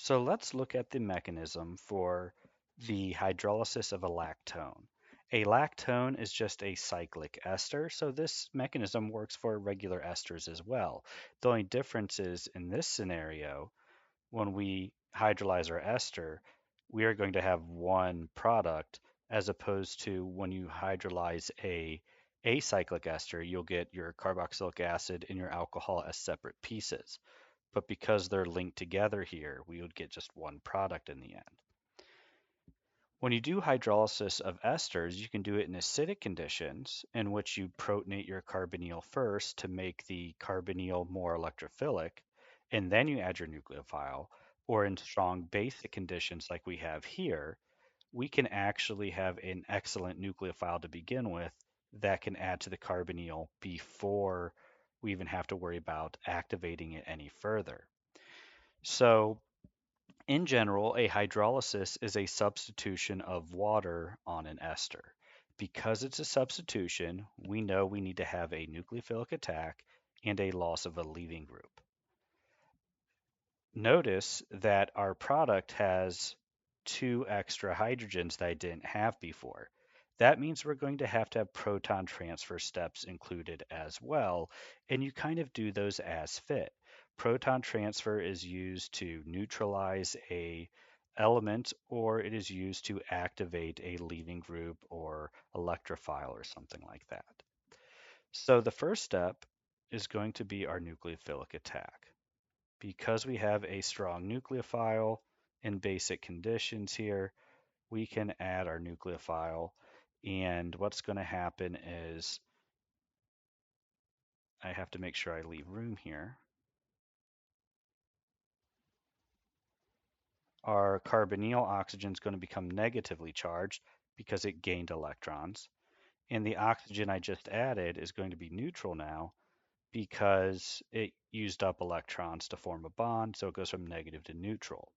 So let's look at the mechanism for the hydrolysis of a lactone. A lactone is just a cyclic ester, so this mechanism works for regular esters as well. The only difference is in this scenario, when we hydrolyze our ester, we are going to have one product as opposed to when you hydrolyze a acyclic ester, you'll get your carboxylic acid and your alcohol as separate pieces. But because they're linked together here, we would get just one product in the end. When you do hydrolysis of esters, you can do it in acidic conditions in which you protonate your carbonyl first to make the carbonyl more electrophilic, and then you add your nucleophile. Or in strong basic conditions like we have here, we can actually have an excellent nucleophile to begin with that can add to the carbonyl before we even have to worry about activating it any further. So in general, a hydrolysis is a substitution of water on an ester. Because it's a substitution, we know we need to have a nucleophilic attack and a loss of a leaving group. Notice that our product has two extra hydrogens that I didn't have before. That means we're going to have proton transfer steps included as well, and you kind of do those as fit. Proton transfer is used to neutralize a element, or it is used to activate a leaving group or electrophile or something like that. So the first step is going to be our nucleophilic attack. Because we have a strong nucleophile in basic conditions here, we can add our nucleophile. And what's going to happen is I have to make sure I leave room here. Our carbonyl oxygen is going to become negatively charged because it gained electrons. And the oxygen I just added is going to be neutral now because it used up electrons to form a bond, so it goes from negative to neutral.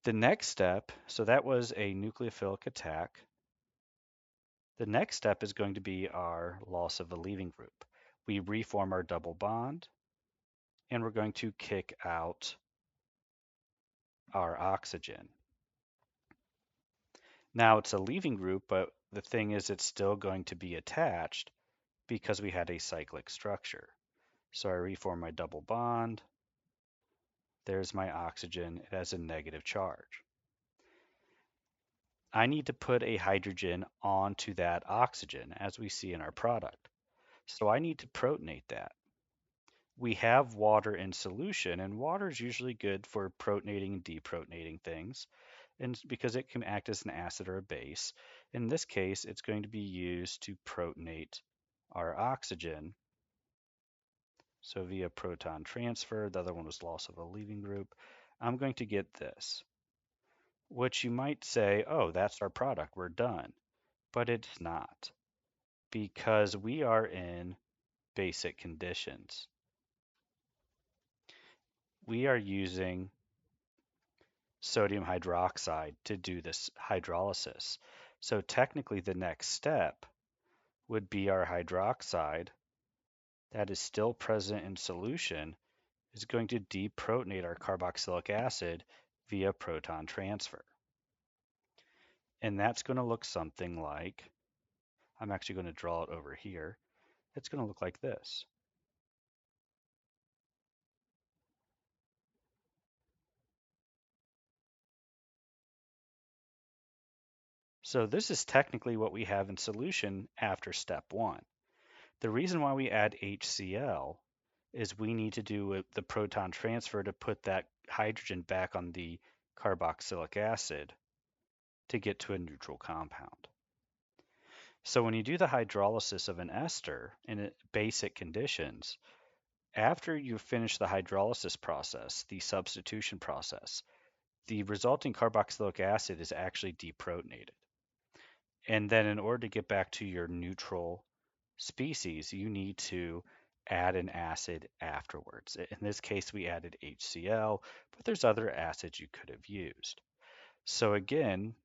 The next step, so that was a nucleophilic attack. The next step is going to be our loss of a leaving group. We reform our double bond, and we're going to kick out our oxygen. Now it's a leaving group, but the thing is it's still going to be attached because we had a cyclic structure. So I reform my double bond. There's my oxygen. It has a negative charge. I need to put a hydrogen onto that oxygen, as we see in our product. So I need to protonate that. We have water in solution, and water is usually good for protonating and deprotonating things, and because it can act as an acid or a base. In this case, it's going to be used to protonate our oxygen. So via proton transfer, the other one was loss of a leaving group, I'm going to get this, which you might say, oh, that's our product, we're done. But it's not, because we are in basic conditions. We are using sodium hydroxide to do this hydrolysis. So technically the next step would be our hydroxide that is still present in solution is going to deprotonate our carboxylic acid via proton transfer. And that's going to look something like, I'm actually going to draw it over here. It's going to look like this. So this is technically what we have in solution after step one. The reason why we add HCl is we need to do the proton transfer to put that hydrogen back on the carboxylic acid to get to a neutral compound. So when you do the hydrolysis of an ester in basic conditions, after you finish the hydrolysis process, the substitution process, the resulting carboxylic acid is actually deprotonated. And then in order to get back to your neutral species, you need to add an acid afterwards. In this case, we added HCl, but there's other acids you could have used. So again,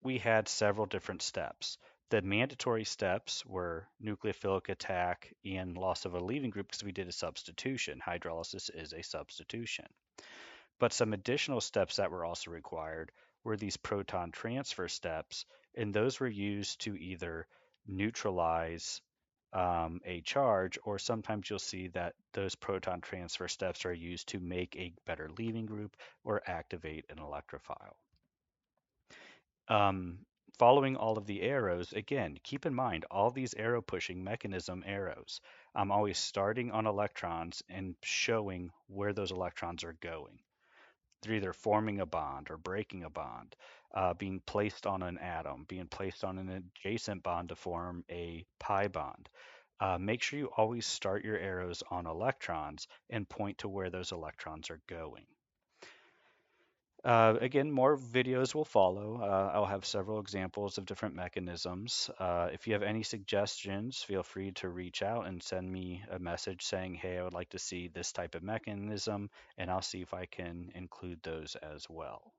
we had several different steps. The mandatory steps were nucleophilic attack and loss of a leaving group because we did a substitution. Hydrolysis is a substitution. But some additional steps that were also required were these proton transfer steps, and those were used to either neutralize a charge, or sometimes you'll see that those proton transfer steps are used to make a better leaving group or activate an electrophile. Um, Following all of the arrows, again, keep in mind all these arrow pushing mechanism arrows. I'm always starting on electrons and showing where those electrons are going. They're either forming a bond or breaking a bond, being placed on an atom, being placed on an adjacent bond to form a pi bond. Make sure you always start your arrows on electrons and point to where those electrons are going. Again, more videos will follow. I'll have several examples of different mechanisms. If you have any suggestions, feel free to reach out and send me a message saying, hey, I would like to see this type of mechanism, and I'll see if I can include those as well.